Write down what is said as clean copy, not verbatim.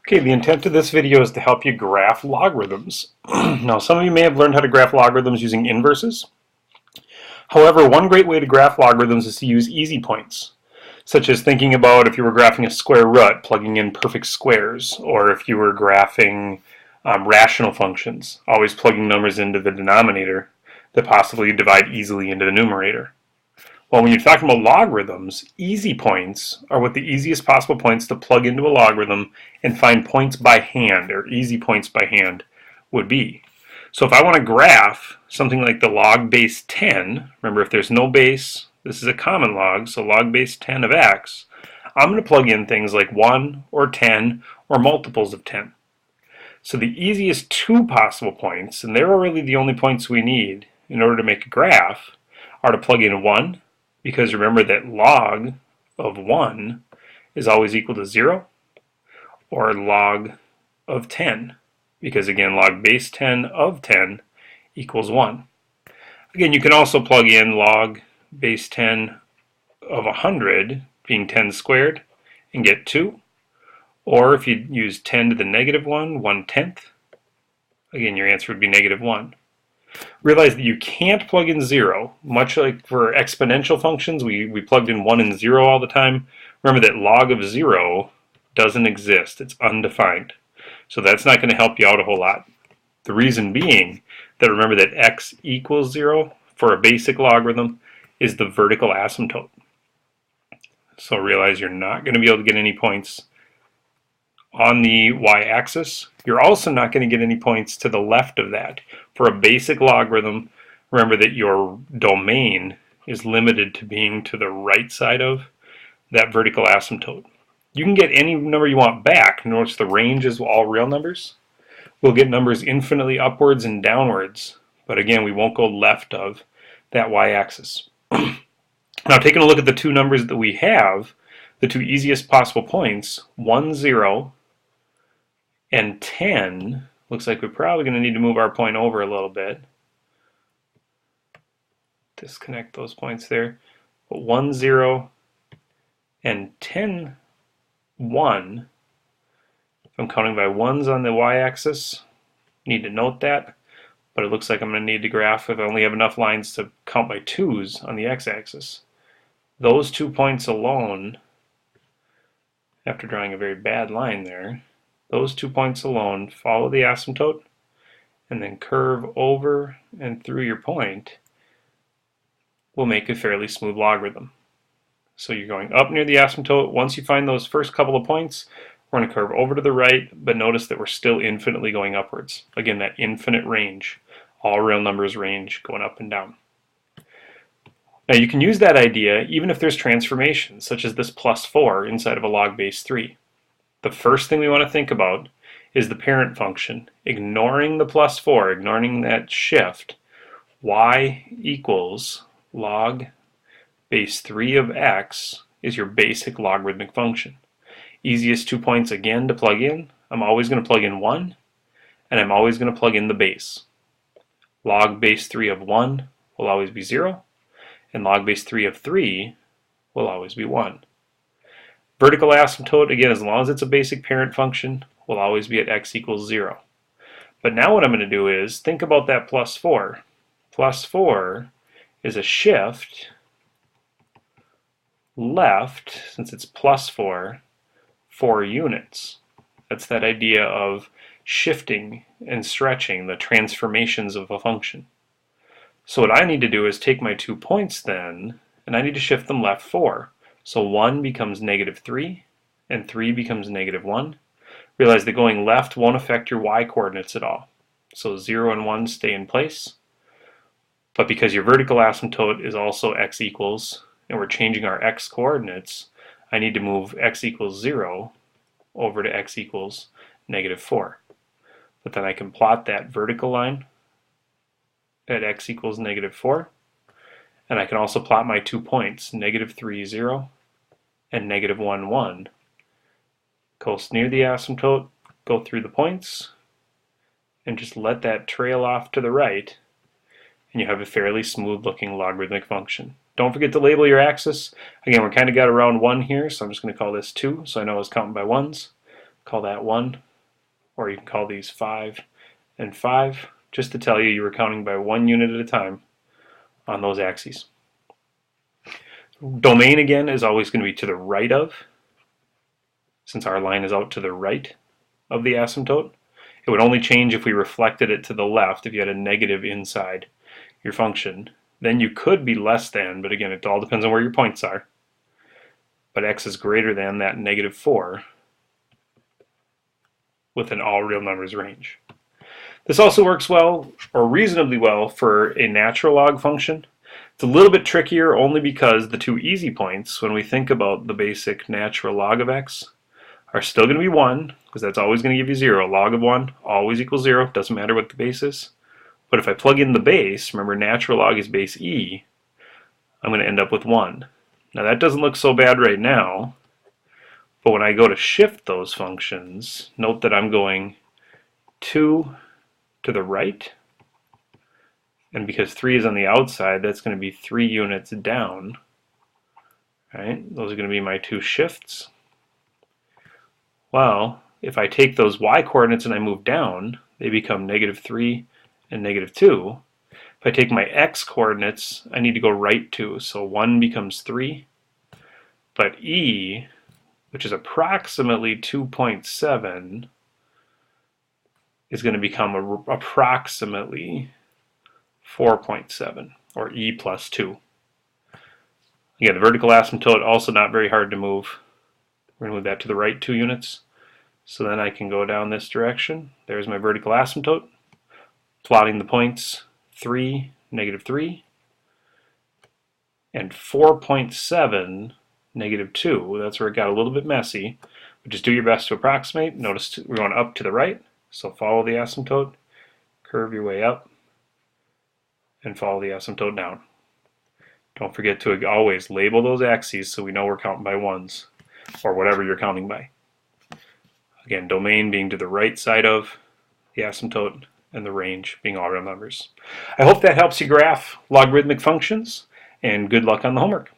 Okay, the intent of this video is to help you graph logarithms. Now, some of you may have learned how to graph logarithms using inverses. However, one great way to graph logarithms is to use easy points, such as thinking about if you were graphing a square root, plugging in perfect squares, or if you were graphing rational functions, always plugging numbers into the denominator that possibly divide easily into the numerator. Well, when you're talking about logarithms, easy points are what the easiest possible points to plug into a logarithm and find points by hand, or easy points by hand, would be. So if I want to graph something like the log base 10, remember if there's no base, this is a common log, so log base 10 of x, I'm going to plug in things like 1 or 10 or multiples of 10. So the easiest two possible points, and they're really the only points we need in order to make a graph, are to plug in 1, because remember that log of 1 is always equal to 0, or log of 10, because again log base 10 of 10 equals 1. Again, you can also plug in log base 10 of 100 being 10 squared and get 2, or if you use 10 to the negative 1, 1/10, again your answer would be negative 1. Realize that you can't plug in 0, much like for exponential functions, we plugged in 1 and 0 all the time. Remember that log of 0 doesn't exist, it's undefined. So that's not going to help you out a whole lot. The reason being that remember that x equals 0 for a basic logarithm is the vertical asymptote. So realize you're not going to be able to get any points on the y-axis. You're also not going to get any points to the left of that. For a basic logarithm, remember that your domain is limited to being to the right side of that vertical asymptote. You can get any number you want back. Notice the range is all real numbers. We'll get numbers infinitely upwards and downwards, but again, we won't go left of that y-axis. Now, taking a look at the two numbers that we have, the two easiest possible points, 1, 0, and 10, looks like we're probably going to need to move our point over a little bit. Disconnect those points there. But 1, 0, and 10, 1. If I'm counting by ones on the y-axis, need to note that. But it looks like I'm going to need to graph if I only have enough lines to count by 2's on the x-axis. Those 2 points alone, after drawing a very bad line there, those 2 points alone follow the asymptote and then curve over and through your point will make a fairly smooth logarithm. So you're going up near the asymptote. Once you find those first couple of points, we're going to curve over to the right, but notice that we're still infinitely going upwards. Again, that infinite range, all real numbers range going up and down. Now you can use that idea even if there's transformations, such as this plus 4 inside of a log base 3. The first thing we want to think about is the parent function. Ignoring the plus 4, ignoring that shift, y equals log base 3 of x is your basic logarithmic function. Easiest 2 points again to plug in. I'm always going to plug in 1, and I'm always going to plug in the base. Log base 3 of 1 will always be 0, and log base 3 of 3 will always be 1. Vertical asymptote, again, as long as it's a basic parent function, will always be at x equals 0. But now what I'm going to do is think about that plus 4. Plus 4 is a shift left, since it's plus 4 units. That's that idea of shifting and stretching, the transformations of a function. So what I need to do is take my 2 points then, and I need to shift them left 4. So 1 becomes negative 3, and 3 becomes negative 1. Realize that going left won't affect your y-coordinates at all. So 0 and 1 stay in place. But because your vertical asymptote is also x equals, and we're changing our x-coordinates, I need to move x equals 0 over to x equals negative 4. But then I can plot that vertical line at x equals negative 4. And I can also plot my 2 points, negative 3, 0, and negative 1, 1. Coast near the asymptote, go through the points, and just let that trail off to the right, and you have a fairly smooth looking logarithmic function. Don't forget to label your axis. Again, we're kind of got around 1 here, so I'm just going to call this 2, so I know I was counting by ones. Call that 1, or you can call these 5 and 5, just to tell you were counting by 1 unit at a time on those axes. Domain, again, is always going to be to the right of, since our line is out to the right of the asymptote. It would only change if we reflected it to the left, if you had a negative inside your function. Then you could be less than, but again, it all depends on where your points are. But x is greater than that -4 with an all real numbers range. This also works well, or reasonably well, for a natural log function. It's a little bit trickier only because the two easy points, when we think about the basic natural log of x, are still going to be 1, because that's always going to give you 0. Log of 1 always equals 0, doesn't matter what the base is. But if I plug in the base, remember natural log is base e, I'm going to end up with 1. Now that doesn't look so bad right now, but when I go to shift those functions, note that I'm going 2 to the right, and because 3 is on the outside, that's going to be 3 units down. Right? Those are going to be my 2 shifts. Well, if I take those y coordinates and I move down, they become -3 and -2. If I take my x coordinates, I need to go right 2, so 1 becomes 3. But e, which is approximately 2.7, is going to become approximately 4.7, or e plus 2. Again, the vertical asymptote, also not very hard to move. We're going to move that to the right 2 units. So then I can go down this direction. There's my vertical asymptote. Plotting the points 3, -3, and 4.7, -2. That's where it got a little bit messy. But just do your best to approximate. Notice we're going up to the right, so follow the asymptote, curve your way up, and follow the asymptote down. Don't forget to always label those axes so we know we're counting by 1s, or whatever you're counting by. Again, domain being to the right side of the asymptote, and the range being all real numbers. I hope that helps you graph logarithmic functions, and good luck on the homework.